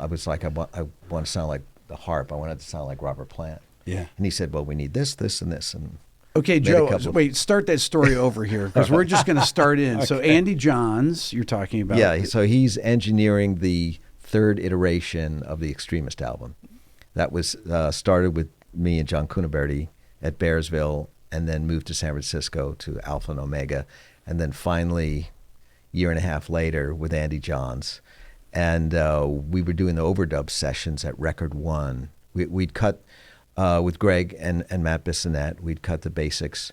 I was like, I want to sound like the harp. I wanted to sound like Robert Plant. Yeah. And he said, well, we need this, this, and this. And okay, Joe, wait, start that story over here because we're just going to start in. Okay. So Andy Johns, you're talking about. Yeah, so he's engineering the third iteration of the Extremist album. That was started with me and John Cuniberti at Bearsville, and then moved to San Francisco to Alpha and Omega, and then finally, year and a half later, with Andy Johns. And we were doing the overdub sessions at Record One. We'd cut with Greg and Matt Bissonette. We'd cut the basics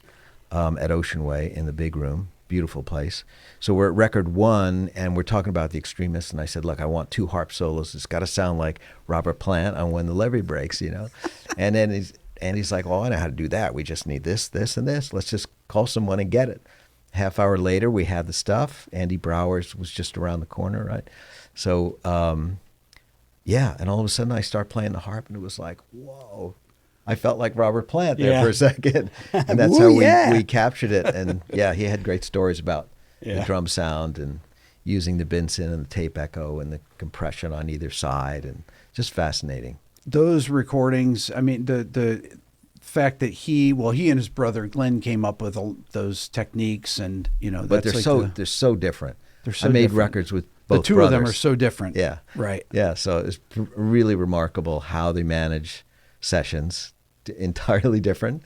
at Ocean Way in the big room. Beautiful place. So we're at Record One, and we're talking about the Extremists. And I said, look, I want 2 harp solos. It's got to sound like Robert Plant on When the Levee Breaks, you know. And then he's like, well, I know how to do that. We just need this, this, and this. Let's just call someone and get it. Half hour later, we had the stuff. Andy Brower's was just around the corner, right? So, yeah, and all of a sudden I start playing the harp, and it was like, whoa. I felt like Robert Plant there for a second. And that's how we captured it. And, yeah, he had great stories about the drum sound and using the Benson and the tape echo and the compression on either side, and just fascinating. Those recordings, I mean, the fact that he and his brother Glenn came up with those techniques, and, you know, but that's they're so different. They're so I made different. Records with both the two brothers. of them are so different. Yeah. Right. Yeah, so it's really remarkable how they manage sessions. Entirely different.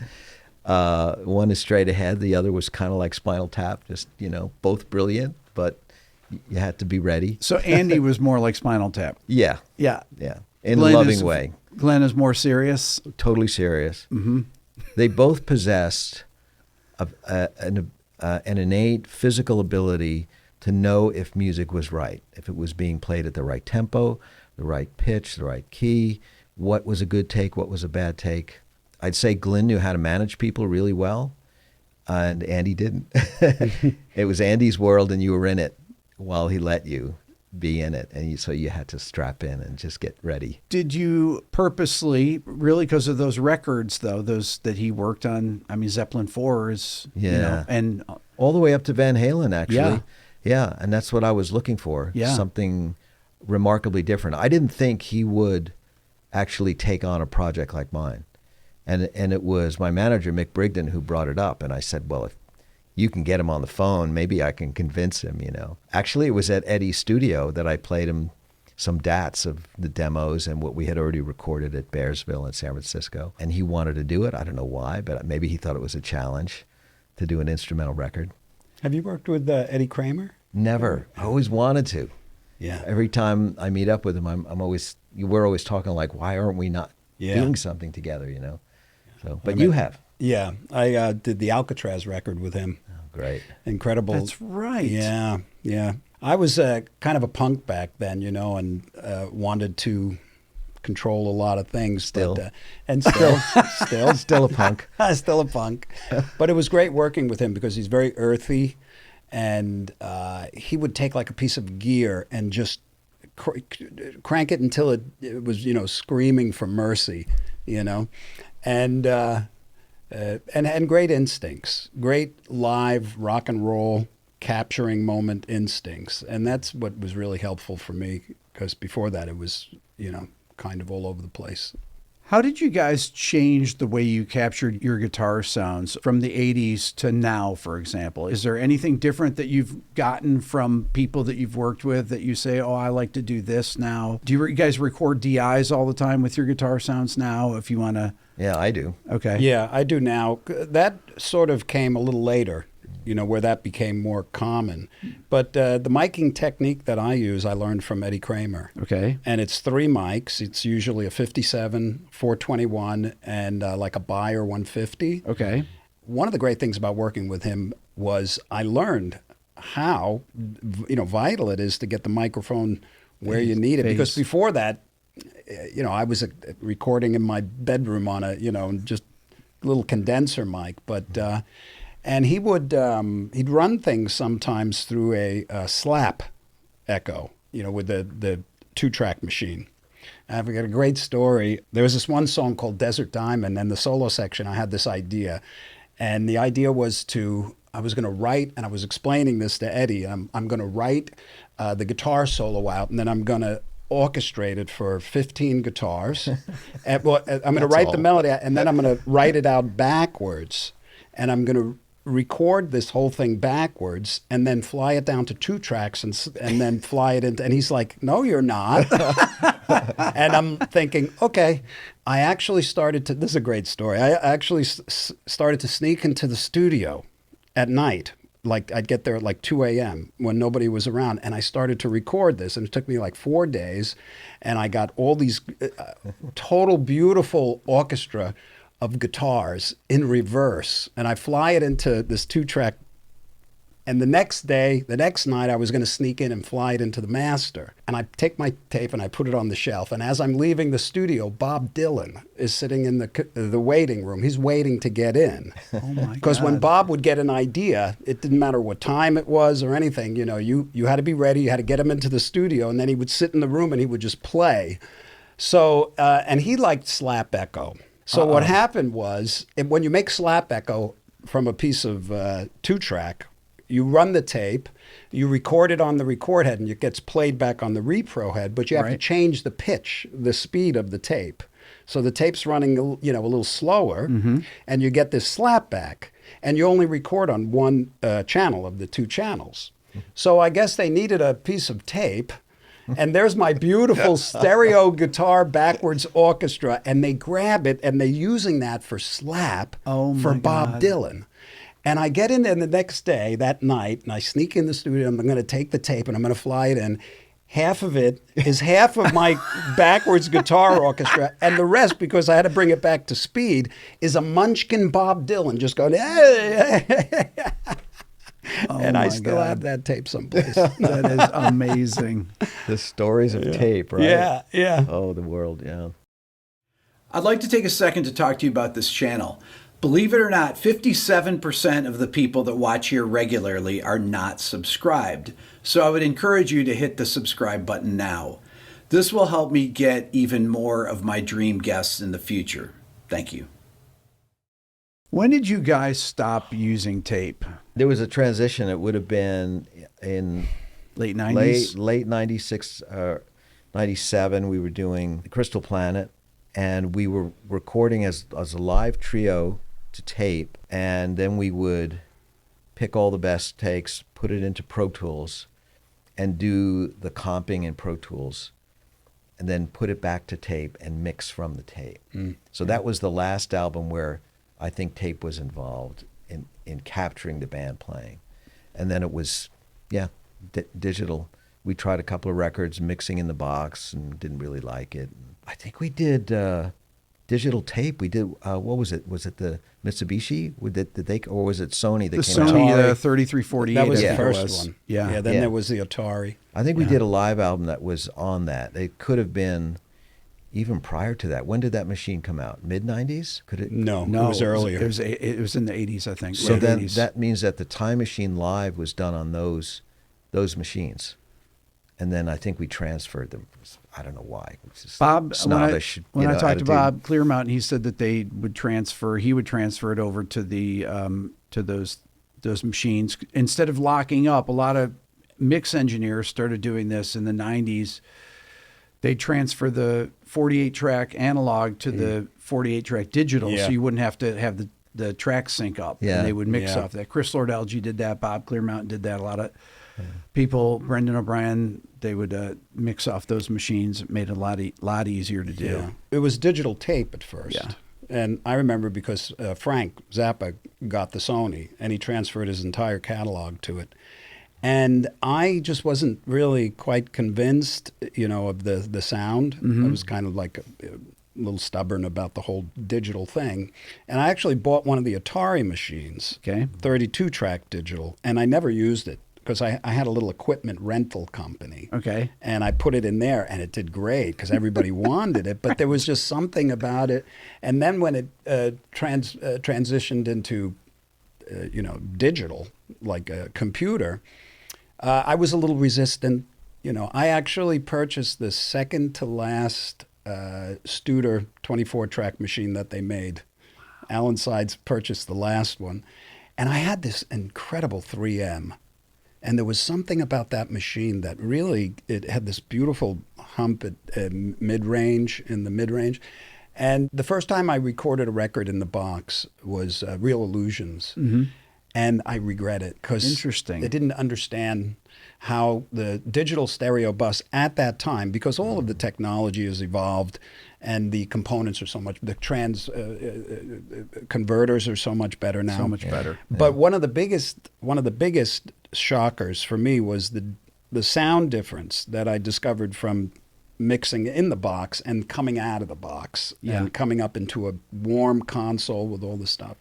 One is straight ahead. The other was kind of like Spinal Tap, just, you know, both brilliant, but you had to be ready. So Andy was more like Spinal Tap. Yeah. Yeah. Yeah. In a loving way. Glenn is more serious. Totally serious. Mm-hmm. They both possessed an innate physical ability to know if music was right, if it was being played at the right tempo, the right pitch, the right key, what was a good take, what was a bad take. I'd say Glenn knew how to manage people really well, and Andy didn't. It was Andy's world, and you were in it while he let you be in it, and so you had to strap in and just get ready. Did you purposely, really, because of those records, though, those that he worked on? I mean, Zeppelin 4 is, you know, and all the way up to Van Halen, actually. Yeah, and that's what I was looking for. Yeah. Something remarkably different. I didn't think he would actually take on a project like mine. And it was my manager, Mick Brigden, who brought it up. And I said, well, if you can get him on the phone, maybe I can convince him, you know. Actually, it was at Eddie's studio that I played him some DATs of the demos and what we had already recorded at Bearsville in San Francisco. And he wanted to do it. I don't know why, but maybe he thought it was a challenge to do an instrumental record. Have you worked with Eddie Kramer? Never. I always wanted to. Yeah. Every time I meet up with him, we're always talking like, why aren't we not doing something together, you know? So, but you have. Yeah, I did the Alcatraz record with him. Oh, great. Incredible. That's right. Yeah, yeah. I was kind of a punk back then, you know, and wanted to control a lot of things. Still. But, and still Still a punk. Still a punk. But it was great working with him because he's very earthy, and he would take like a piece of gear and just crank it until it was, you know, screaming for mercy, you know. And great instincts, great live rock and roll capturing moment instincts. And that's what was really helpful for me, because before that it was, you know, kind of all over the place. How did you guys change the way you captured your guitar sounds from the 80s to now, for example? Is there anything different that you've gotten from people that you've worked with that you say, oh, I like to do this now? Do you guys record DIs all the time with your guitar sounds now, if you want to? Yeah, I do. Okay. Yeah, I do now. That sort of came a little later, you know, where that became more common. But the miking technique that I use, I learned from Eddie Kramer. Okay. And it's 3 mics. It's usually a 57, 421, and like a Beyer 150. Okay. One of the great things about working with him was I learned how, you know, vital it is to get the microphone where you need it. Because before that, you know, I was recording in my bedroom on a, you know, just little condenser mic. But and he would he'd run things sometimes through a slap echo, you know, with the 2-track machine. I've got a great story. There was this one song called Desert Diamond, and the solo section, I had this idea. And the idea was I was going to write, and I was explaining this to Eddie, I'm going to write the guitar solo out, and then I'm going to orchestrated for 15 guitars. I'm going to write the melody, and then I'm going to write it out backwards, and I'm going to record this whole thing backwards, and then fly it down to 2 tracks, and then fly it into. And he's like, "No, you're not." And I'm thinking, okay. I actually started to. This is a great story. I actually started to sneak into the studio at night. Like I'd get there at like 2 a.m. when nobody was around, and I started to record this, and it took me like 4 days, and I got all these total beautiful orchestra of guitars in reverse, and I fly it into this 2-track, and the next night, I was going to sneak in and fly it into the master, and I take my tape and I put it on the shelf, and as I'm leaving the studio, Bob Dylan is sitting in the waiting room. He's waiting to get in. Oh my God. Because when Bob would get an idea, it didn't matter what time it was or anything. You know, you had to be ready. You had to get him into the studio, and then he would sit in the room and he would just play. So, and he liked slap echo. So what happened was, when you make slap echo from a piece of 2-track, you run the tape, you record it on the record head, and it gets played back on the repro head, but you have to change the pitch, the speed of the tape. So the tape's running, a little slower, and you get this slapback, and you only record on one channel of the 2 channels. So I guess they needed a piece of tape, and there's my beautiful stereo guitar backwards orchestra, and they grab it, and they're using that for slap for Bob Dylan. And I get in there the next day, that night, and I sneak in the studio, and I'm going to take the tape, and I'm going to fly it in. Half of it is half of my backwards guitar orchestra, and the rest, because I had to bring it back to speed, is a Munchkin Bob Dylan just going, hey, hey, hey. And I still have that tape someplace. That is amazing. The stories of tape, right? Yeah, yeah. Oh, the world, yeah. I'd like to take a second to talk to you about this channel. Believe it or not, 57% of the people that watch here regularly are not subscribed. So I would encourage you to hit the subscribe button now. This will help me get even more of my dream guests in the future. Thank you. When did you guys stop using tape? There was a transition. It would have been in Late 90s? Late 96, 97. We were doing Crystal Planet, and we were recording as a live trio to tape, and then we would pick all the best takes, put it into Pro Tools, and do the comping in Pro Tools, and then put it back to tape and mix from the tape. So that was the last album where I think tape was involved in capturing the band playing. And then it was, digital. We tried a couple of records, mixing in the box, and didn't really like it. I think we did digital tape. We did, what was it? Was it the Mitsubishi? Or was it Sony that came out? The Sony 3348. That was the I think it first was. one. Yeah. Then there was the Atari. I think we did a live album that was on that. It could have been even prior to that. When did that machine come out? Mid-90s? Could it? No, it was earlier. It was in the 80s, I think. So Late then 80s. that means that the Time Machine Live was done on those machines. And then I think we transferred them. I don't know why. Bob, snobbish, when I talked to attitude. Bob Clearmountain, he said that he would transfer it over to the to those machines. Instead of locking up, a lot of mix engineers started doing this in the 90s. They transfer the 48-track analog to the 48-track digital, so you wouldn't have to have the tracks sync up. Yeah. And they would mix off that. Chris Lord-Alge did that. Bob Clearmountain did that. A lot of people, Brendan O'Brien, they would mix off those machines. It made it a lot easier to do. Yeah. It was digital tape at first. Yeah. And I remember because Frank Zappa got the Sony, and he transferred his entire catalog to it. And I just wasn't really quite convinced, of the sound. I was kind of like a little stubborn about the whole digital thing. And I actually bought one of the Atari machines, 32-track digital, and I never used it because I had a little equipment rental company. Okay. And I put it in there, and it did great because everybody wanted it, but there was just something about it. And then when it transitioned into, digital, like a computer, I was a little resistant. I actually purchased the second to last Studer 24-track machine that they made. Alan Sides purchased the last one. And I had this incredible 3M. And there was something about that machine that really, it had this beautiful hump at mid-range, in the mid-range. And the first time I recorded a record in the box was Real Illusions. Mm-hmm. And I regret it because Interesting. I didn't understand how the digital stereo bus at that time, because all of the technology has evolved and the components are so much, the converters are so much better now. So much better. But one of the biggest shockers for me was the sound difference that I discovered from mixing in the box and coming out of the box and coming up into a warm console with all the stuff.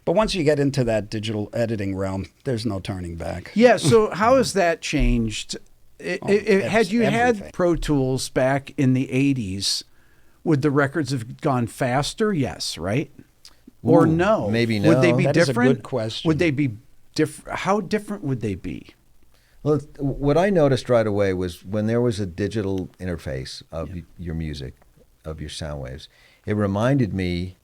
But once you get into that digital editing realm, there's no turning back. Yeah, so how has that changed? Had you had Pro Tools back in the 80s, would the records have gone faster? Yes, right? Or no? Maybe no. Would they be That different? is a good question. Would they be different? How different would they be? Well, what I noticed right away was when there was a digital interface of your music, of your sound waves, it reminded me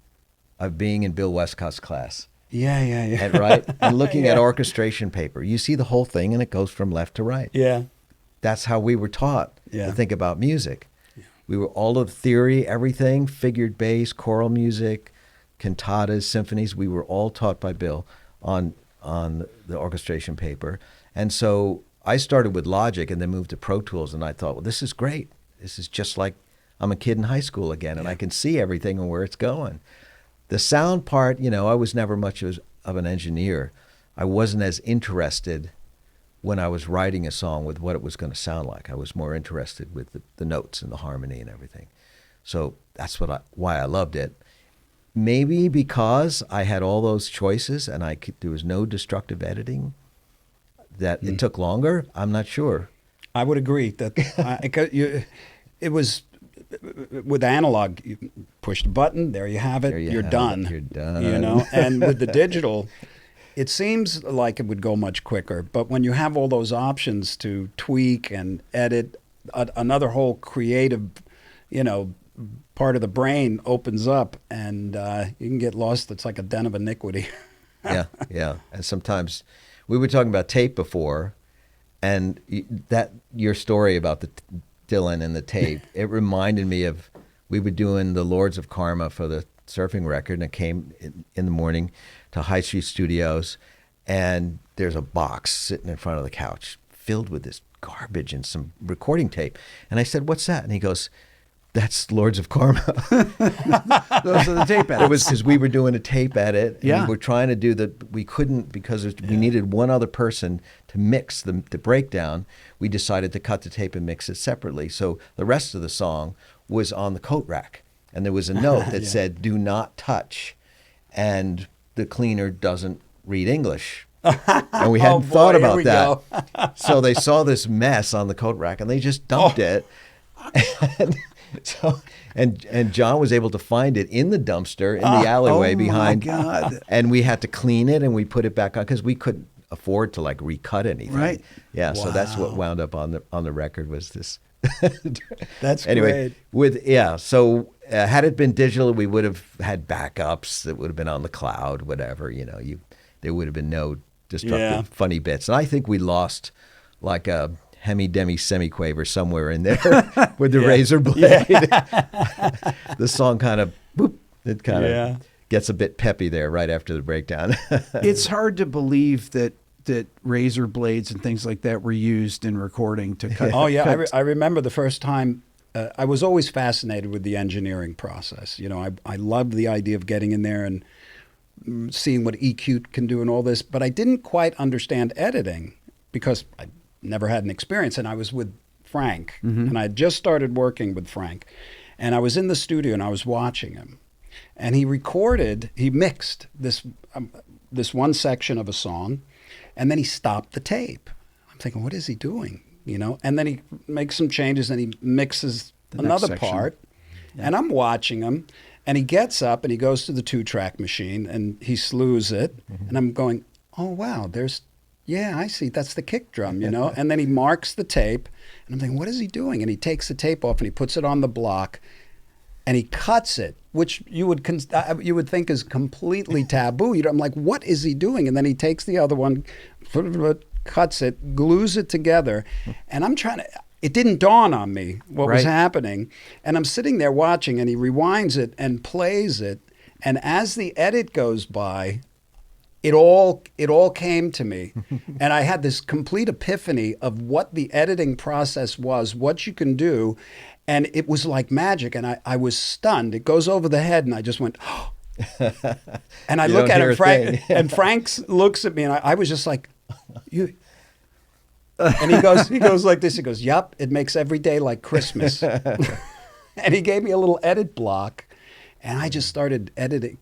of being in Bill Westcott's class. Yeah. And, right? And looking at orchestration paper. You see the whole thing and it goes from left to right. Yeah. That's how we were taught to think about music. Yeah. We were all of theory, everything, figured bass, choral music, cantatas, symphonies. We were all taught by Bill on the orchestration paper. And so I started with Logic and then moved to Pro Tools, and I thought, well, this is great. This is just like I'm a kid in high school again, and I can see everything and where it's going. The sound part, I was never much of an engineer. I wasn't as interested when I was writing a song with what it was going to sound like. I was more interested with the notes and the harmony and everything. So that's why I loved it. Maybe because I had all those choices and there was no destructive editing, that it took longer. I'm not sure. I would agree that it was with analog. You push the button, there you have it. You're done. You're done. And with the digital, it seems like it would go much quicker. But when you have all those options to tweak and edit, another whole creative, part of the brain opens up, and you can get lost. It's like a den of iniquity. Yeah. And sometimes we were talking about tape before, and that your story about the Dylan and the tape, it reminded me of, we were doing the Lords of Karma for the surfing record, and I came in the morning to High Street Studios, and there's a box sitting in front of the couch filled with this garbage and some recording tape. And I said, "What's that?" And he goes, "That's Lords of Karma." Those are the tape edits. It was because we were doing a tape edit. And Yeah. we were trying to do we couldn't, because we needed one other person to mix the breakdown. We decided to cut the tape and mix it separately. So the rest of the song was on the coat rack. And there was a note that said, "Do not touch." And the cleaner doesn't read English. And we hadn't thought about that. So they saw this mess on the coat rack and they just dumped it. And John was able to find it in the dumpster in the alleyway behind. Oh, my God. And we had to clean it and we put it back on because we couldn't afford to recut anything. Right. Yeah. So that's what wound up on the record was this. That's anyway, great. So had it been digital, we would have had backups that would have been on the cloud, whatever. There would have been no destructive funny bits. And I think we lost like a hemi-demi semiquaver somewhere in there with the razor blade. The song kind of gets a bit peppy there right after the breakdown. It's hard to believe that razor blades and things like that were used in recording to cut. Oh yeah, I remember the first time. I was always fascinated with the engineering process. I loved the idea of getting in there and seeing what EQ can do and all this, but I didn't quite understand editing because I never had an experience. And I was with Frank, and I had just started working with Frank, and I was in the studio and I was watching him, and he mixed this one section of a song, and then he stopped the tape. I'm thinking, what is he doing? And then he makes some changes and he mixes another part, and I'm watching him, and he gets up and he goes to the 2-track machine and he slews it, and I'm going, oh wow, I see, that's the kick drum, and then he marks the tape, and I'm thinking, what is he doing? And he takes the tape off and he puts it on the block, and he cuts it, which you would think is completely taboo. I'm like, what is he doing? And then he takes the other one, cuts it, glues it together, and I'm trying to. it didn't dawn on me what was Right. happening. And I'm sitting there watching, and he rewinds it and plays it. And as the edit goes by, it all came to me. And I had this complete epiphany of what the editing process was, what you can do. And it was like magic. And I was stunned. It goes over the head, and I just went, oh. And I You look don't at hear him, a Frank, thing. and Frank looks at me, and I was just like, you. And he goes like this. He goes, "Yup, it makes every day like Christmas." And he gave me a little edit block, and I just started editing,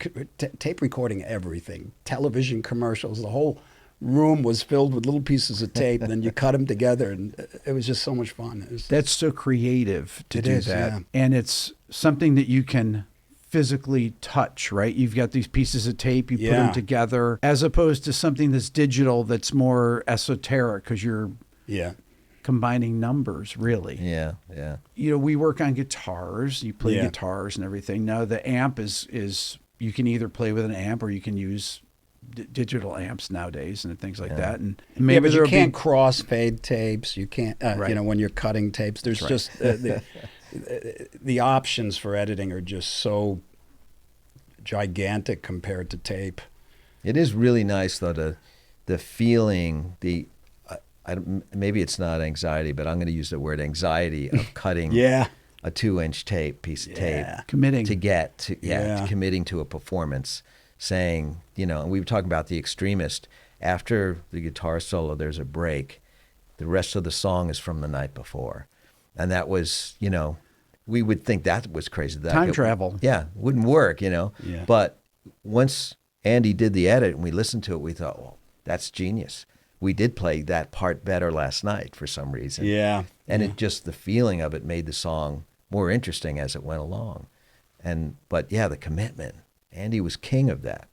tape recording everything, television commercials. The whole room was filled with little pieces of tape, and then you cut them together, and it was just so much fun. That's so creative to It do is, that. yeah. And it's something that you can physically touch, right? You've got these pieces of tape, you put Yeah. them together, as opposed to something that's digital that's more esoteric because you're Yeah. combining numbers, really. Yeah, yeah. You know, we work on guitars, you play Yeah. guitars and everything. Now the amp is you can either play with an amp or you can use digital amps nowadays and things like that. And maybe Yeah, but you there'll can't be crossfade tapes. You can't, Right. you know, when you're cutting tapes. There's That's just the options for editing are just so gigantic compared to tape. It is really nice though, the feeling, maybe it's not anxiety, but I'm going to use the word anxiety of cutting Yeah. a 2-inch piece of Yeah. tape committing. to get to Yeah. committing to a performance, saying, you know, and we were talking about The Extremist. After the guitar solo, there's a break. The rest of the song is from the night before, and that was, you know, we would think that was crazy. That Time travel. yeah, wouldn't work, you know. Yeah. But once Andy did the edit and we listened to it, we thought, well, that's genius. We did play that part better last night for some reason. Yeah. And it just, the feeling of it made the song more interesting as it went along. But yeah, the commitment. Andy was king of that.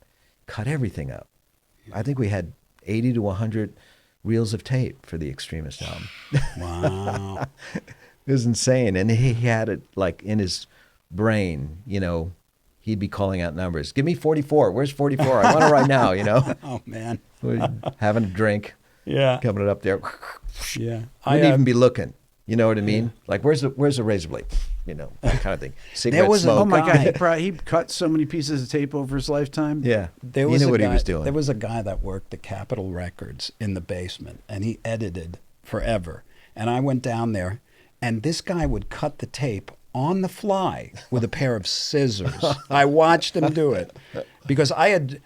Cut everything up. I think we had 80 to 100 reels of tape for the Extremist album. Wow. It was insane. And he had it like in his brain, you know, he'd be calling out numbers. Give me 44. Where's 44? I want it right now, you know. Oh man. Having a drink, Yeah. coming up there. Yeah. Wouldn't even be looking. You know what I mean? Like, where's the razor blade? You know, that kind of thing. Cigarette was a- smoke. Oh my guy. God, he cut so many pieces of tape over his lifetime. Yeah. There He was knew a what guy, he was doing. There was a guy that worked at Capitol Records in the basement, and he edited forever. And I went down there, and this guy would cut the tape on the fly with a pair of scissors. I watched him do it because I had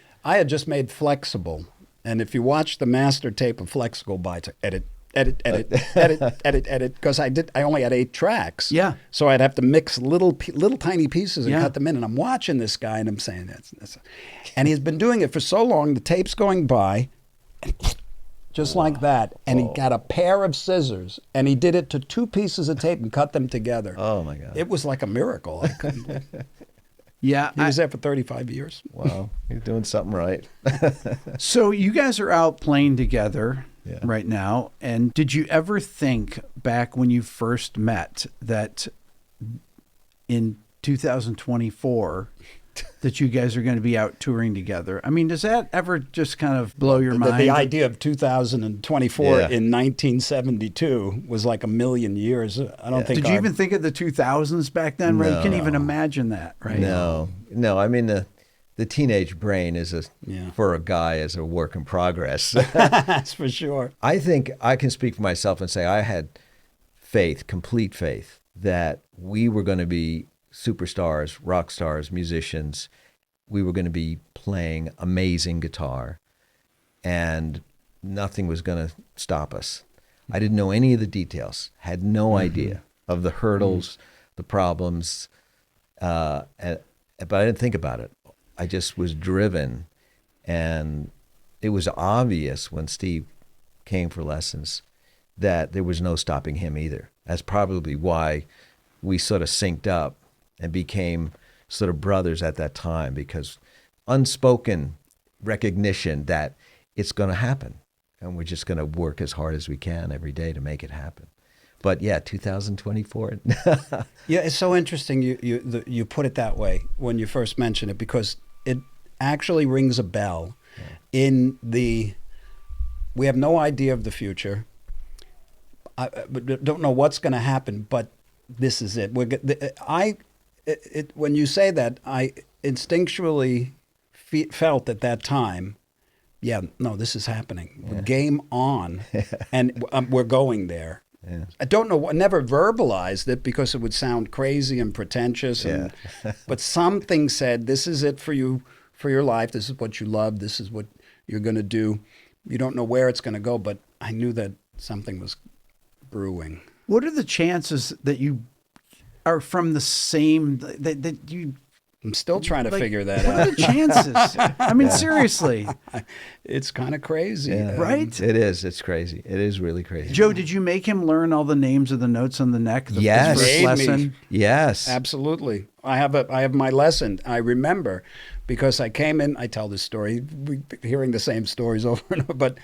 just made Flexible, and if you watch the master tape of Flexible, by edit, because I only had 8 tracks. Yeah. So I'd have to mix little tiny pieces and Yeah. cut them in. And I'm watching this guy, and I'm saying that's and he's been doing it for so long. The tape's going by, and just like that. And he got a pair of scissors, and he did it to 2 pieces of tape and cut them together. Oh my God. It was like a miracle. I couldn't believe it. Yeah. He was there for 35 years. Wow. You're doing something right. So you guys are out playing together Yeah. right now. And did you ever think back when you first met that in 2024 that you guys are going to be out touring together? I mean, does that ever just kind of blow your mind? The idea of 2024 Yeah. in 1972 was like a million years. I don't think Did you even think of the 2000s back then? Right? You can't No. even imagine that, right? No. I mean, the teenage brain is Yeah. for a guy is a work in progress. That's for sure. I think I can speak for myself and say I had faith, complete faith, that we were going to be superstars, rock stars, musicians. We were going to be playing amazing guitar, and nothing was going to stop us. I didn't know any of the details, had no idea of the hurdles, the problems, but I didn't think about it. I just was driven, and it was obvious when Steve came for lessons that there was no stopping him either. That's probably why we sort of synced up and became sort of brothers at that time, because unspoken recognition that it's going to happen, and we're just going to work as hard as we can every day to make it happen. But yeah, 2024. Yeah, it's so interesting you put it that way when you first mentioned it, because it actually rings a bell. We have no idea of the future. but don't know what's going to happen, but this is it. When you say that, I instinctually felt at that time, yeah, no, this is happening. Yeah. Game on, and we're going there. Yeah. I don't know, never verbalized it because it would sound crazy and pretentious. But something said, this is it for you, for your life. This is what you love. This is what you're going to do. You don't know where it's going to go, but I knew that something was brewing. What are the chances that you are from the same, that you... I'm still trying to figure that out. What are the chances? I mean, seriously. It's kind of crazy. Yeah. Right? It is. It's crazy. It is really crazy. Joe, did you make him learn all the names of the notes on the neck? Yes. First lesson? Yes. Absolutely. I have my lesson. I remember because I came in, I tell this story, hearing the same stories over and over, but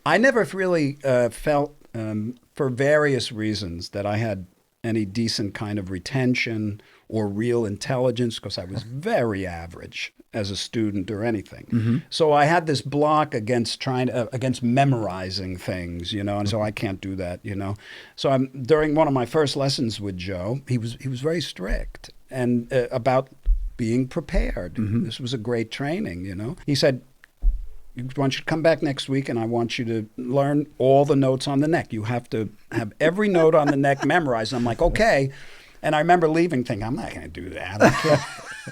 I never really felt, for various reasons, that I had any decent kind of retention or real intelligence, because I was very average as a student or anything. Mm-hmm. So I had this block against against memorizing things, and so I can't do that, So during one of my first lessons with Joe, he was very strict and about being prepared. Mm-hmm. This was a great training, He said, I want you to come back next week, and I want you to learn all the notes on the neck. You have to have every note on the neck memorized. And I'm like, okay. And I remember leaving thinking, I'm not going to do that.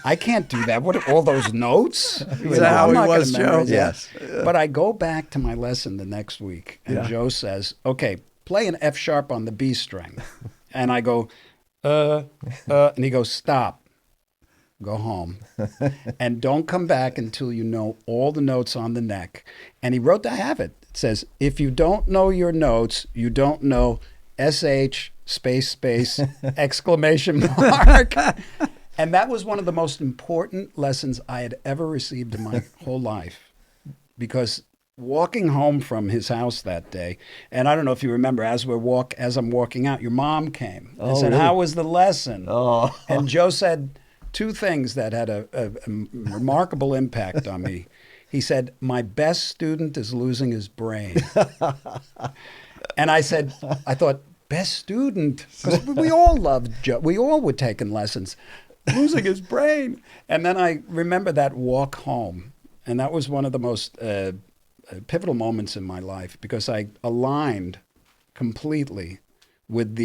I can't do that. What are all those notes? Is that how he was, Joe? Yes. But I go back to my lesson the next week, and Joe says, okay, play an F sharp on the B string. And I go, and he goes, stop. Go home and don't come back until you know all the notes on the neck. And he wrote, I have it. It says, if you don't know your notes, you don't know SH space exclamation mark. And that was one of the most important lessons I had ever received in my whole life, because walking home from his house that day, and I don't know if you remember, as I'm walking out, your mom came and said, really? How was the lesson? Oh. And Joe said two things that had a remarkable impact on me. He said, my best student is losing his brain. And I thought, best student? Because we all loved Joe. We all were taking lessons. Losing his brain. And then I remember that walk home. And that was one of the most pivotal moments in my life, because I aligned completely with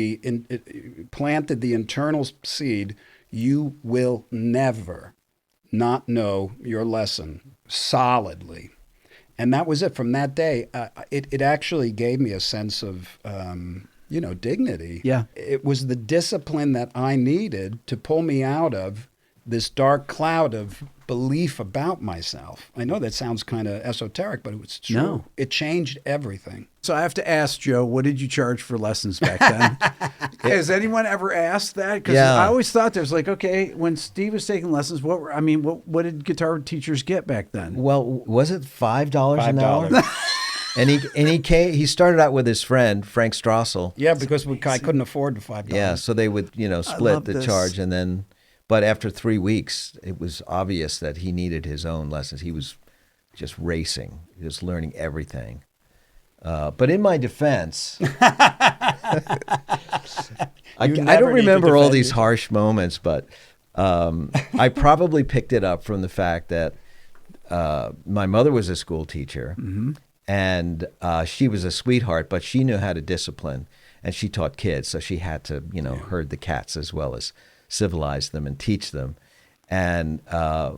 planted the internal seed. You will never not know your lesson solidly. And that was it. From that day, it actually gave me a sense of, dignity. Yeah. It was the discipline that I needed to pull me out of this dark cloud of belief about myself. I know that sounds kind of esoteric, but it was true. No. It changed everything. So I have to ask, Joe, what did you charge for lessons back then? Has anyone ever asked that? Because I always thought there was like, okay, when Steve was taking lessons, what did guitar teachers get back then? Well, was it $5 an hour? And he started out with his friend Frank Strassel. Yeah, because I couldn't afford the $5. Yeah, so they would split the charge, and then. But after 3 weeks, it was obvious that he needed his own lessons. He was just racing, just learning everything. But in my defense, I don't remember all these harsh moments, but I probably picked it up from the fact that my mother was a school teacher, mm-hmm. and she was a sweetheart, but she knew how to discipline, and she taught kids, so she had to, herd the cats as well as civilize them and teach them. And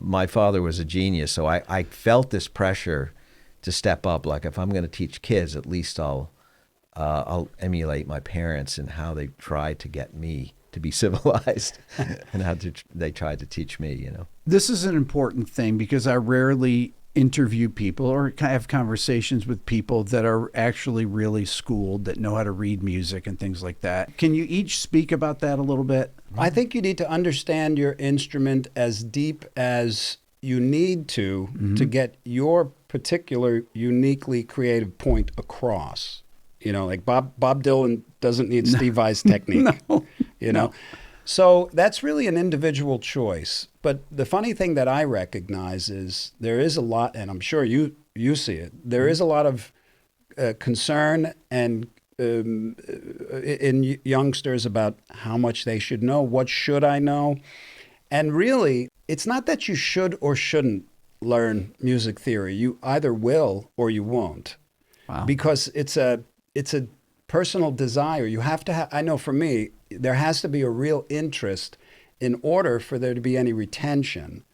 my father was a genius, so I felt this pressure to step up. Like, if I'm going to teach kids, at least I'll emulate my parents and how they tried to get me to be civilized and how they tried to teach me, This is an important thing, because I rarely interview people or have conversations with people that are actually really schooled, that know how to read music and things like that. Can you each speak about that a little bit? I think you need to understand your instrument as deep as you need to get your particular uniquely creative point across. Like Bob Dylan doesn't need Steve Vai's technique. No. So that's really an individual choice. But the funny thing that I recognize is there is a lot, and I'm sure you see it, there is a lot of concern and in youngsters about how much they should know. What should I know? And really, it's not that you should or shouldn't learn music theory. You either will or you won't. Wow. Because it's a personal desire. You have to have, I know for me, there has to be a real interest in order for there to be any retention.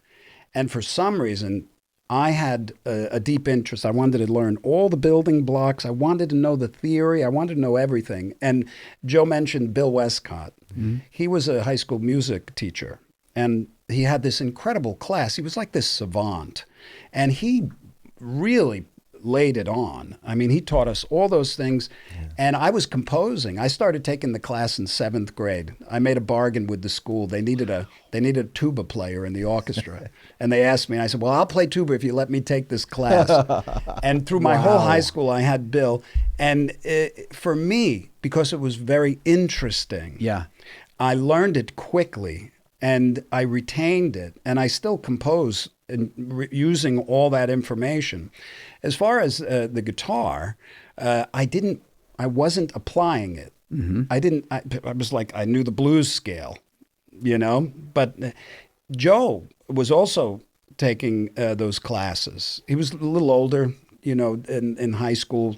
And for some reason, I had a deep interest. I wanted to learn all the building blocks. I wanted to know the theory. I wanted to know everything. And Joe mentioned Bill Westcott. Mm-hmm. He was a high school music teacher. And he had this incredible class. He was like this savant. And he really laid it on. I mean, he taught us all those things. Yeah. And I was composing. I started taking the class in 7th grade. I made a bargain with the school. They needed a tuba player in the orchestra. And they asked me, and I said, well, I'll play tuba if you let me take this class. And through my whole high school, I had Bill. And for me, because it was very interesting, I learned it quickly. And I retained it, and I still compose using all that information. As far as the guitar, I wasn't applying it. Mm-hmm. I was like, I knew the blues scale, you know. But Joe was also taking those classes. He was a little older, you know, in high school,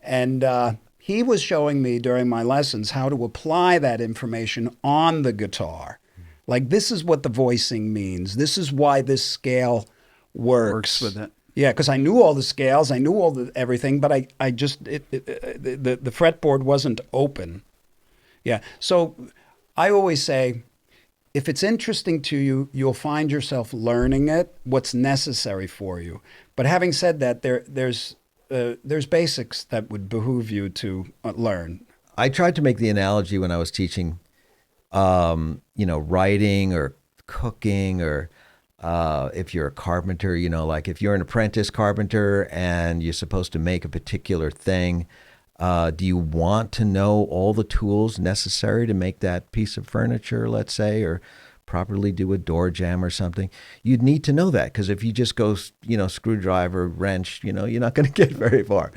and he was showing me during my lessons how to apply that information on the guitar. Like, this is what the voicing means. This is why this scale works with it. Yeah, because I knew all the scales, I knew all everything, but I just the fretboard wasn't open. Yeah, so I always say, if it's interesting to you, you'll find yourself learning it. What's necessary for you. But having said that, there's basics that would behoove you to learn. I tried to make the analogy when I was teaching. Writing or cooking, or if you're a carpenter, like if you're an apprentice carpenter and you're supposed to make a particular thing, do you want to know all the tools necessary to make that piece of furniture, let's say, or properly do a door jamb or something? You'd need to know that, because if you just go, screwdriver, wrench, you're not going to get very far.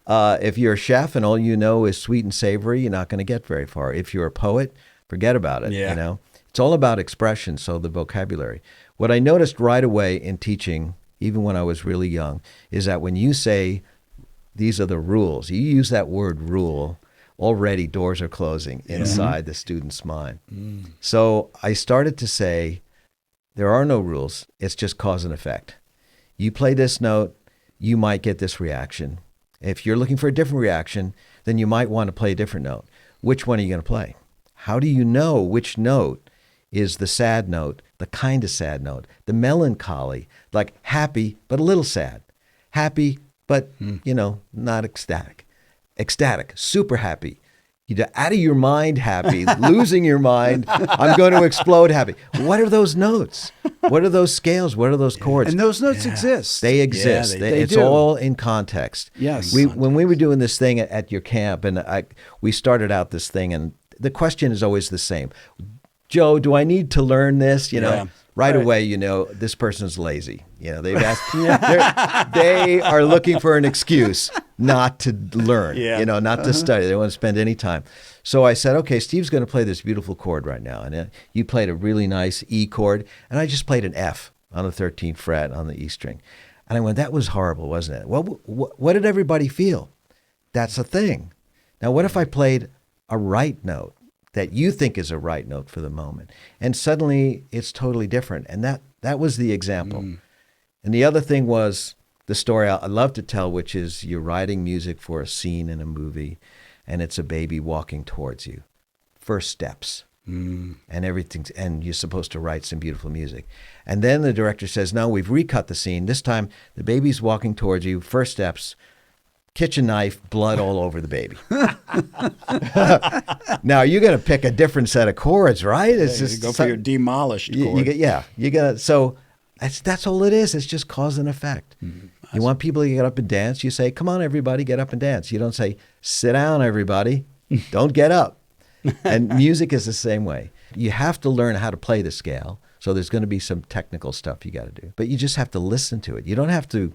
If you're a chef and all you know is sweet and savory, you're not going to get very far. If you're a poet, forget about it. Yeah. It's all about expression, so the vocabulary. What I noticed right away in teaching, even when I was really young, is that when you say, these are the rules, you use that word rule, already doors are closing inside the student's mind. Mm. So I started to say, there are no rules, it's just cause and effect. You play this note, you might get this reaction. If you're looking for a different reaction, then you might want to play a different note. Which one are you going to play? How do you know which note is the sad note, the kind of sad note, the melancholy, like happy but a little sad, happy but, not ecstatic, ecstatic, super happy, out of your mind happy, losing your mind, I'm going to explode happy. What are those notes? What are those scales? What are those chords? And those notes exist. They exist. They it's do. all in context. Yes. When we were doing this thing at your camp, and we started out this thing, and the question is always the same. Joe, do I need to learn this? Right away, this person's lazy. They've asked, they are looking for an excuse not to learn, not to study. They don't want to spend any time. So I said, okay, Steve's going to play this beautiful chord right now. And you played a really nice E chord, and I just played an F on the 13th fret on the E string. And I went, that was horrible, wasn't it? Well, what did everybody feel? That's a thing. Now, what if I played a right note that you think is a right note for the moment, and suddenly it's totally different? And that was the example. And the other thing was the story I love to tell, which is you're writing music for a scene in a movie, and it's a baby walking towards you. First steps. And everything's, and you're supposed to write some beautiful music. And then the director says, no, we've recut the scene. This time the baby's walking towards you, first steps, kitchen knife, blood all over the baby. Now you're going to pick a different set of chords, right? It's just go for your demolished chord. You got so that's all it is. It's just cause and effect. You want people to get up and dance. You say, "Come on, everybody, get up and dance." You don't say, "Sit down, everybody, don't get up." And music is the same way. You have to learn how to play the scale. So there's going to be some technical stuff you got to do, but you just have to listen to it. You don't have to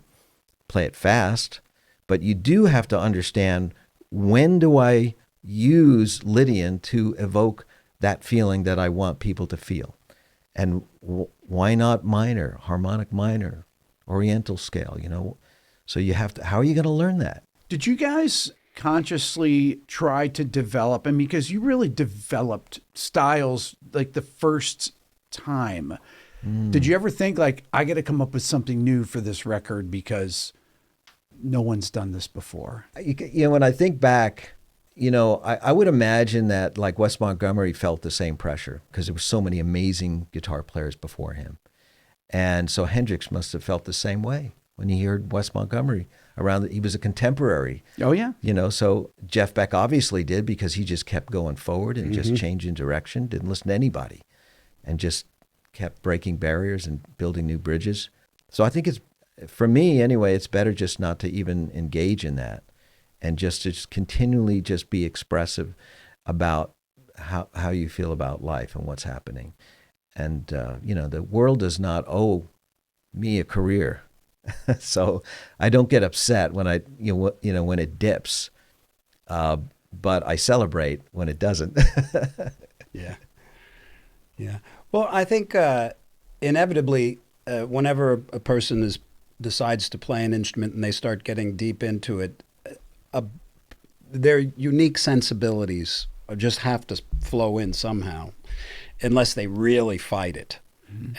play it fast. But you do have to understand when do I use Lydian to evoke that feeling that I want people to feel? And why not minor, harmonic minor, oriental scale, you know? So you have to, how are you going to learn that? Did you guys consciously try to develop, and because you really developed styles like the first time, did you ever think like, I got to come up with something new for this record because no one's done this before? You know, when I think back, you know, I would imagine that like Wes Montgomery felt the same pressure because there were so many amazing guitar players before him. And so Hendrix must have felt the same way when he heard Wes Montgomery around. He was a contemporary. Oh, yeah. You know, so Jeff Beck obviously did because he just kept going forward and just changing direction, didn't listen to anybody, and just kept breaking barriers and building new bridges. So I think it's, for me anyway, it's better just not to even engage in that and just to continually just be expressive about how you feel about life and what's happening. And, you know, the world does not owe me a career. So I don't get upset when when it dips, but I celebrate when it doesn't. Yeah. Well, I think inevitably, whenever a person decides to play an instrument and they start getting deep into it, their unique sensibilities just have to flow in somehow, unless they really fight it.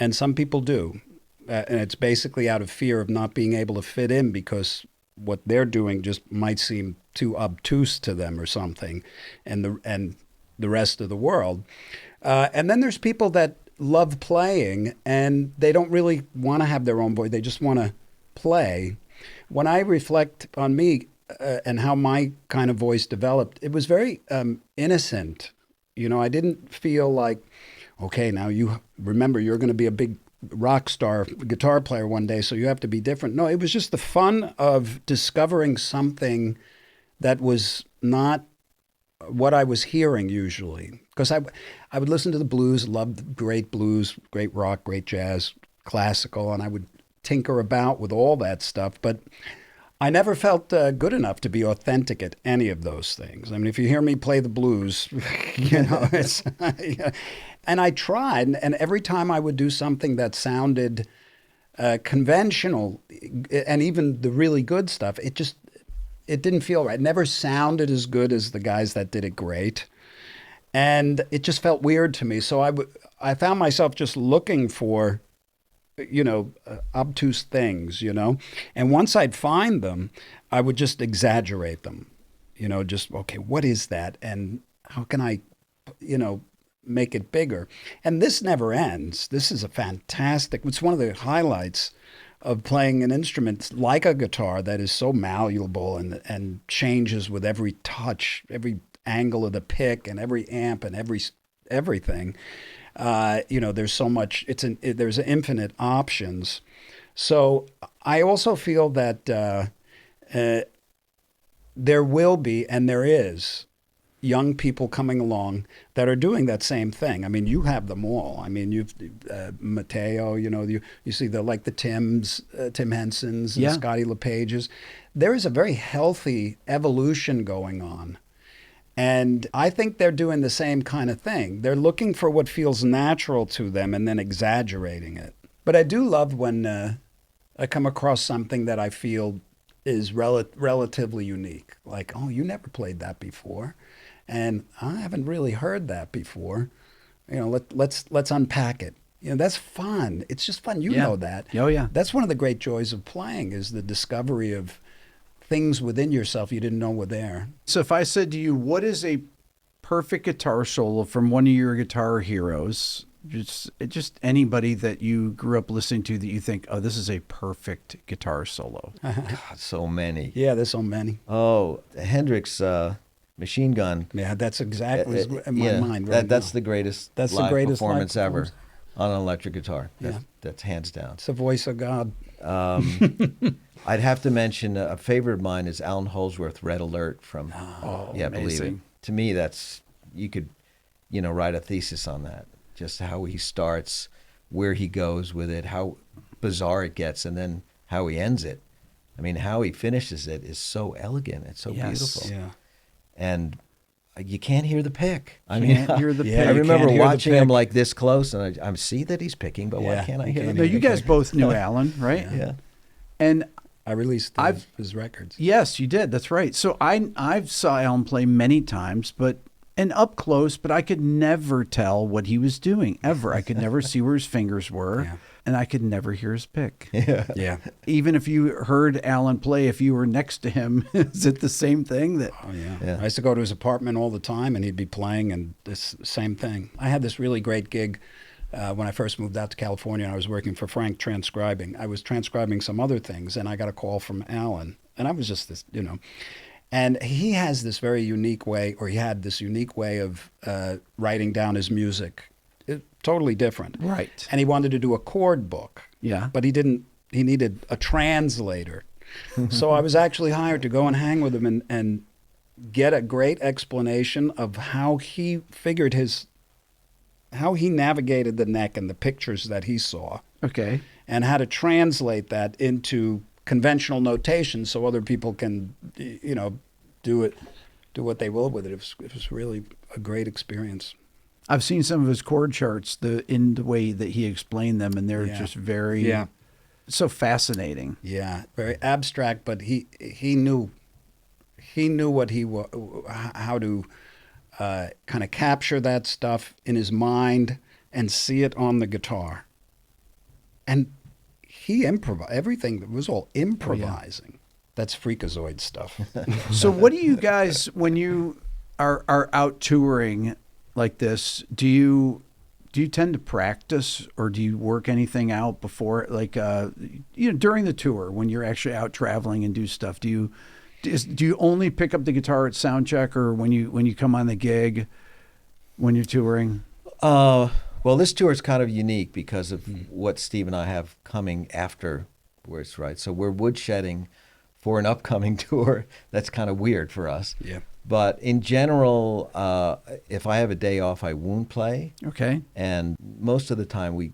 And some people do. And it's basically out of fear of not being able to fit in because what they're doing just might seem too obtuse to them or something, and the rest of the world. And then there's people that love playing and they don't really want to have their own voice. They just want to play. When I reflect on me and how my kind of voice developed, it was very innocent. You know, I didn't feel like, okay, now you remember you're going to be a big rock star guitar player one day, so you have to be different. No, it was just the fun of discovering something that was not what I was hearing usually. Because I would listen to the blues, loved great blues, great rock, great jazz, classical, and I would tinker about with all that stuff. But I never felt good enough to be authentic at any of those things. I mean, if you hear me play the blues, you know, it's... And I tried, and every time I would do something that sounded conventional, and even the really good stuff, it didn't feel right. It never sounded as good as the guys that did it great. And it just felt weird to me. So I found myself just looking for, you know, obtuse things, you know. And once I'd find them, I would just exaggerate them, you know, just, okay, what is that? And how can I, you know, make it bigger? And this never ends. This is it's one of the highlights of playing an instrument like a guitar that is so malleable and changes with every touch, every angle of the pick and every amp and everything. You know, there's so much, there's infinite options. So I also feel that there will be, and there is, young people coming along that are doing that same thing. I mean, you have them all. I mean, you've Matteo, you know, you see the Tims, Tim Hensons and Scotty LePages. There is a very healthy evolution going on. And I think they're doing the same kind of thing. They're looking for what feels natural to them and then exaggerating it. But I do love when I come across something that I feel is relatively unique. Like, oh, you never played that before. And I haven't really heard that before. You know, let's unpack it. You know, that's fun. It's just fun. You know that. Oh, yeah. That's one of the great joys of playing, is the discovery of things within yourself you didn't know were there. So if I said to you, what is a perfect guitar solo from one of your guitar heroes, just anybody that you grew up listening to that you think, oh, this is a perfect guitar solo? God, so many. Yeah, there's so many. Oh, Hendrix... Machine Gun. Yeah, that's exactly in my mind right that's now. the greatest That's live the greatest performance live ever performance. On an electric guitar. That's hands down. It's the voice of God. I'd have to mention a favorite of mine is Alan Holdsworth, Red Alert from Believe It. Amazing. To me, that's, you could, you know, write a thesis on that. Just how he starts, where he goes with it, how bizarre it gets, and then how he ends it. I mean, how he finishes it is so elegant. It's so beautiful. Yeah. and you can't hear the pick. I Can't hear the Yeah, pick. I you remember can't hear the watching him pick. like this close, and I see that he's picking, but why Yeah, can't I you hear can't him? No, you guys both knew Alan, right? Yeah. And I released his records. yes, you did. That's right. So I've saw Alan play many times, and up close, but I could never tell what he was doing ever. I could never see where his fingers were, Yeah. and I could never hear his pick. Yeah. Even if you heard Alan play, if you were next to him, is it the same thing? That Oh, yeah. Yeah. I used to go to his apartment all the time, and he'd be playing, and this same thing. I had this really great gig when I first moved out to California, and I was working for Frank transcribing. I was transcribing some other things, and I got a call from Alan, and I was just this, And he has this very unique way, or he had this unique way of writing down his music. Totally different. right? And he wanted to do a chord book. Yeah. But he needed a translator. So I was actually hired to go and hang with him and get a great explanation of how he navigated the neck and the pictures that he saw, Okay. and how to translate that into conventional notation so other people can, do what they will with it. It was really a great experience. I've seen some of his chord charts in the way that he explained them, and they're Yeah. just very so fascinating. Yeah, very abstract, but he knew what how to kind of capture that stuff in his mind and see it on the guitar. And he improvised. Everything was all improvising. That's freakazoid stuff. So what do you guys, when you are out touring like this, do you tend to practice, or do you work anything out before, like during the tour when you're actually out traveling and do stuff? Do you only pick up the guitar at sound check, or when you come on the gig when you're touring? Well, this tour is kind of unique because of what Steve and I have coming afterwards, right? So we're woodshedding for an upcoming tour. That's kind of weird for us. Yeah. But in general, if I have a day off, I won't play. Okay. And most of the time we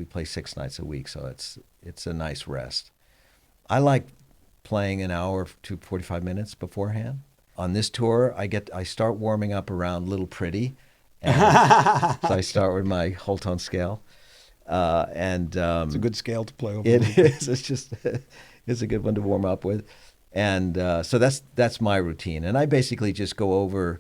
play 6 nights a week, so it's a nice rest. I like playing an hour to 45 minutes beforehand. On this tour, I start warming up around Little Pretty. And so I start with my whole tone scale. It's a good scale to play over. It is. It's a good one to warm up with. And so that's my routine. And I basically just go over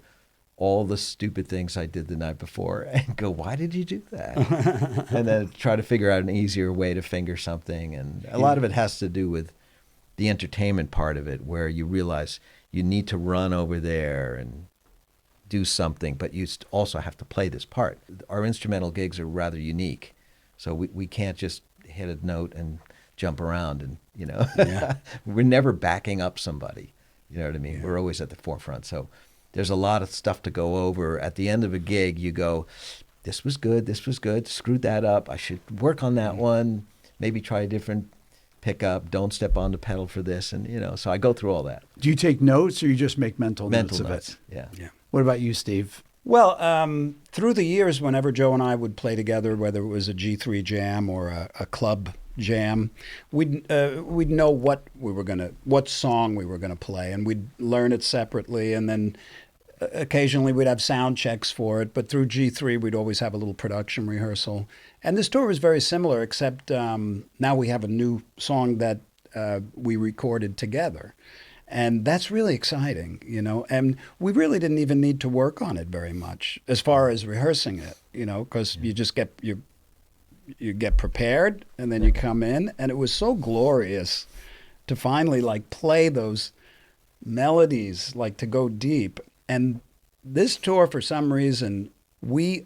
all the stupid things I did the night before and go, why did you do that? And then try to figure out an easier way to finger something. And a lot of it has to do with the entertainment part of it, where you realize you need to run over there and do something, but you also have to play this part. Our instrumental gigs are rather unique. So we can't just hit a note and jump around and, we're never backing up somebody. You know what I mean? Yeah. We're always at the forefront. So there's a lot of stuff to go over. At the end of a gig, you go, this was good, screwed that up. I should work on that one, maybe try a different pickup, don't step on the pedal for this. And, so I go through all that. Do you take notes, or you just make mental notes of it? Yeah. What about you, Steve? Well, through the years, whenever Joe and I would play together, whether it was a G3 jam or a club jam, we'd know what song we were gonna play, and we'd learn it separately, and then occasionally we'd have sound checks for it. But through G3, we'd always have a little production rehearsal. And this tour was very similar, except now we have a new song that we recorded together. And that's really exciting, and we really didn't even need to work on it very much as far as rehearsing it, because you just you get prepared, and then you come in, and it was so glorious to finally play those melodies, to go deep. And this tour, for some reason, we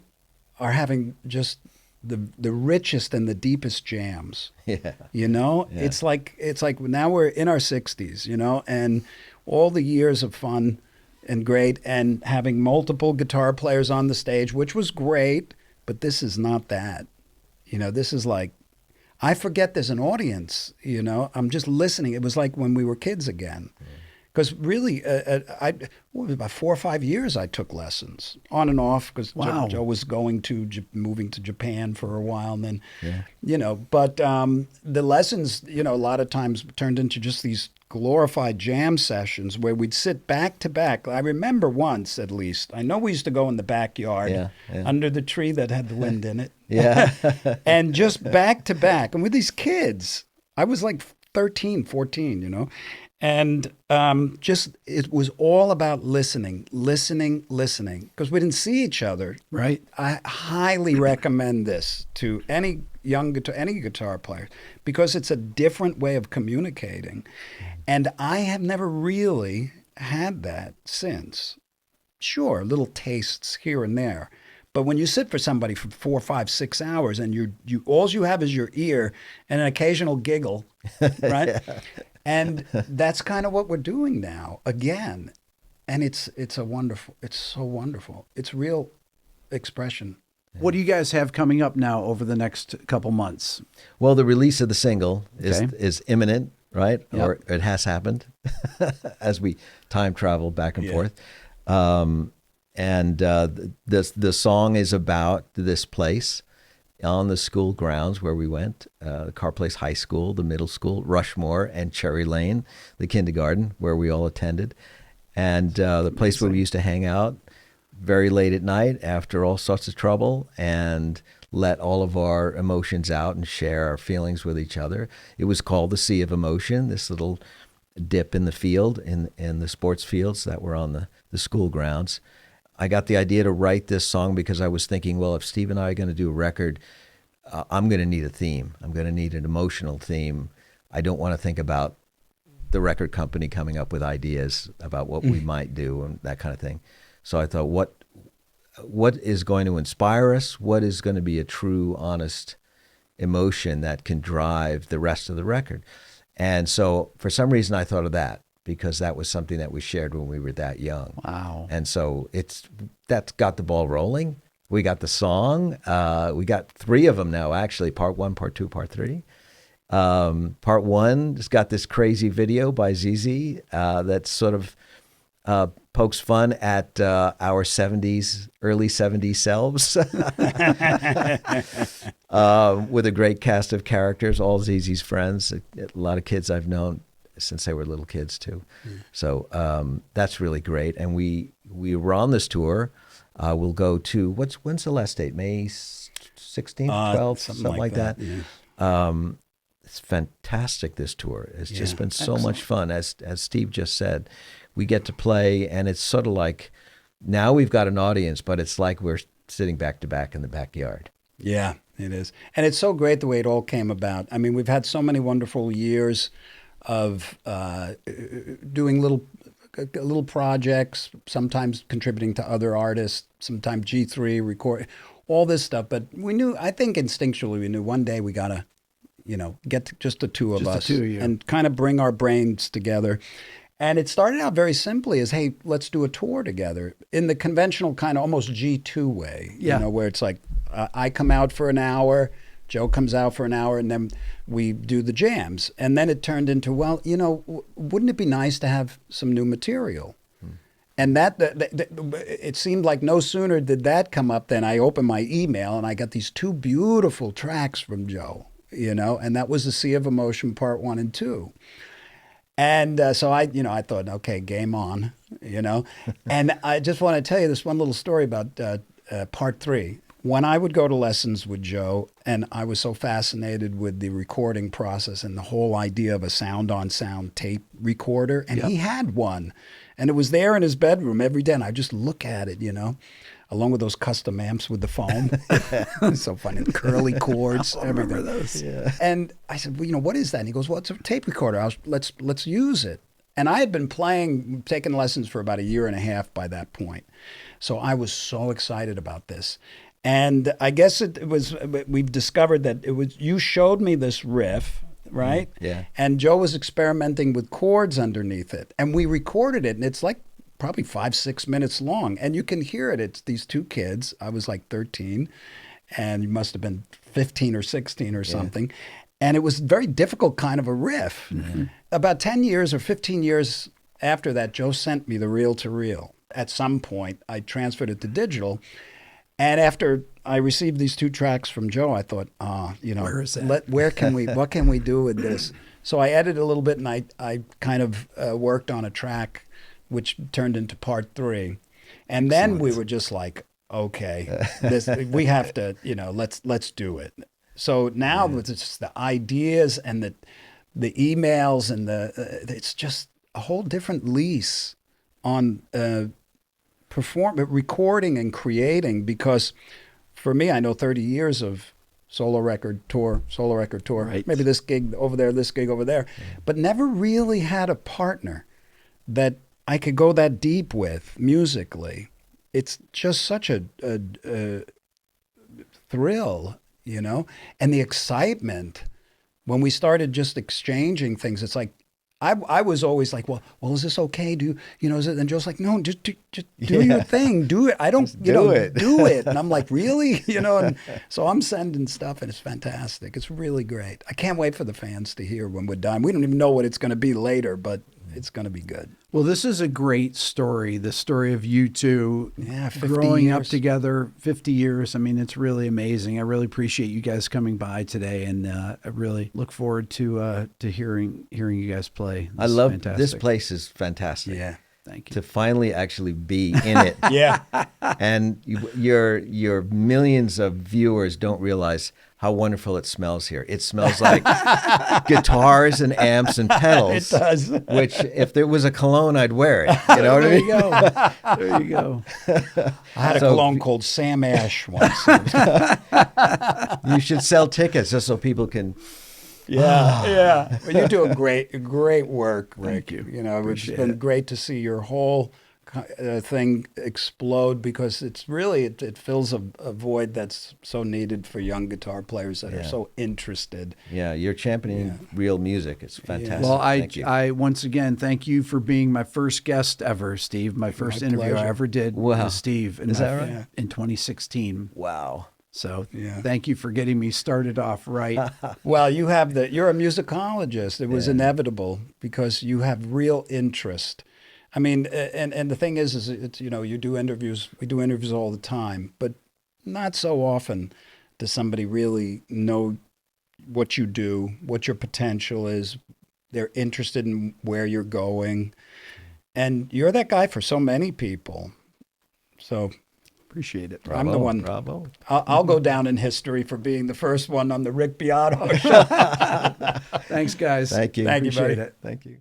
are having just the richest and the deepest jams. Yeah. Yeah. It's like now we're in our 60s, and all the years of fun and great, and having multiple guitar players on the stage, which was great, but this is not that. This is I forget there's an audience, I'm just listening. It was like when we were kids again. Because really, about 4 or 5 years I took lessons on and off because Joe was moving to Japan for a while, and then, but the lessons, a lot of times turned into just these glorified jam sessions where we'd sit back to back. I remember once, at least, I know we used to go in the backyard under the tree that had the wind in it. And just back to back. And with these kids, I was like 13, 14, And it was all about listening, because we didn't see each other. Right. I highly recommend this to any guitar player because it's a different way of communicating. And I have never really had that since. Sure, little tastes here and there. But when you sit for somebody for 4, 5, 6 hours and all you have is your ear and an occasional giggle, right? And that's kind of what we're doing now again. And it's so wonderful. It's real expression. What do you guys have coming up now over the next couple months? Well, the release of the single is imminent, right? Yep. Or it has happened as we time travel back and forth. And the song is about this place on the school grounds where we went, the Carr Place High School, the middle school, Rushmore, and Cherry Lane, the kindergarten where we all attended, and the place where we used to hang out very late at night after all sorts of trouble and let all of our emotions out and share our feelings with each other. It was called the Sea of Emotion, this little dip in the field, in the sports fields that were on the school grounds. I got the idea to write this song because I was thinking, well, if Steve and I are going to do a record, I'm going to need a theme. I'm going to need an emotional theme. I don't want to think about the record company coming up with ideas about what we might do and that kind of thing. So I thought, what is going to inspire us? What is going to be a true, honest emotion that can drive the rest of the record? And so for some reason, I thought of that, because that was something that we shared when we were that young. Wow. And so that's got the ball rolling. We got the song. We got 3 of them now, actually, part 1, part 2, part 3. Part 1 has got this crazy video by ZZ that's sort of pokes fun at our early 70s selves with a great cast of characters, all ZZ's friends, a lot of kids I've known since they were little kids too. So that's really great. And we were on this tour. We'll go to, when's the last date? May 16th, 12th, something like that. Yeah. It's fantastic, this tour. It's just been so much fun. As Steve just said, we get to play, and it's sort of like, now we've got an audience, but it's like we're sitting back to back in the backyard. Yeah, it is. And it's so great the way it all came about. I mean, we've had so many wonderful years of doing little projects, sometimes contributing to other artists, sometimes G3, record, all this stuff. But I think instinctually we knew one day we got to, get just the two of us and kind of bring our brains together. And it started out very simply as, hey, let's do a tour together in the conventional kind of almost G2 way, where it's like I come out for an hour, Joe comes out for an hour, and then we do the jams. And then it turned into, well, wouldn't it be nice to have some new material? And that it seemed like no sooner did that come up than I opened my email and I got these 2 beautiful tracks from Joe, and that was the Sea of Emotion Part 1 and 2. And so I thought, okay, game on, And I just want to tell you this one little story about Part 3. When I would go to lessons with Joe, and I was so fascinated with the recording process and the whole idea of a sound-on-sound tape recorder, and he had one. And it was there in his bedroom every day, and I just look at it, along with those custom amps with the foam. It's so funny, the curly cords, everything. Remember those? Yeah. And I said, well, what is that? And he goes, well, it's a tape recorder. Let's use it. And I had been taking lessons for about 1.5 years by that point. So I was so excited about this. And I guess we've discovered that it was, you showed me this riff, right? Yeah. And Joe was experimenting with chords underneath it. And we recorded it, and it's like probably 5-6 minutes long. And you can hear it. It's these 2 kids. I was like 13, and you must have been 15 or 16 or something. And it was a very difficult kind of a riff. Mm-hmm. About 10 years or 15 years after that, Joe sent me the reel-to-reel. At some point, I transferred it to digital. And after I received these 2 tracks from Joe, I thought, Where is that? what can we do with this? So I edited a little bit, and I kind of worked on a track, which turned into part 3. And then we were just like, okay, we have to, let's do it. So now it's just the ideas and the emails and it's just a whole different lease on recording and creating, because for me, I know 30 years of solo record tour, Right. maybe this gig over there, this gig over there, but never really had a partner that I could go that deep with musically. It's just such a thrill, and the excitement when we started just exchanging things. It's like, I was always like, well, is this okay? Is it? And Joe's like, no, just do your thing. Do it. I don't, do it. And I'm like, really? And so I'm sending stuff, and it's fantastic. It's really great. I can't wait for the fans to hear when we're done. We don't even know what it's going to be later, but it's going to be good. Well, this is a great story, the story of you two 50 growing up years. together, 50 years. I mean, it's really amazing. I really appreciate you guys coming by today, and I really look forward to hearing you guys play. I love fantastic. this place is fantastic. Yeah. Thank you. To finally actually be in it. Yeah. And your millions of viewers don't realize how wonderful it smells here. It smells like guitars and amps and pedals. It does. Which, if there was a cologne, I'd wear it. You know what I mean? There you go. I had a cologne called Sam Ash once. You should sell tickets just so people can. Yeah. Well, you do a great work, Rick. Thank you. It's Appreciate been it. great to see your whole thing explode, because it's really, it fills a void that's so needed for young guitar players that are so interested. Yeah, you're championing real music. It's fantastic. Well, Thank you. I once again thank you for being my first guest ever, Steve. My first interview pleasure. I ever did Wow. with Steve. Is that right? Yeah. In 2016. Wow. So Yeah. thank you for getting me started off right. Well, you're a musicologist. It was inevitable, because you have real interest. I mean, and the thing is it's, you do interviews. We do interviews all the time, but not so often does somebody really know what you do, what your potential is. They're interested in where you're going, and you're that guy for so many people. So Appreciate it. I'm the one. Bravo. I'll go down in history for being the first one on the Rick Beato show. Thanks, guys. Thank you. Thank you, Appreciate buddy. it. Thank you.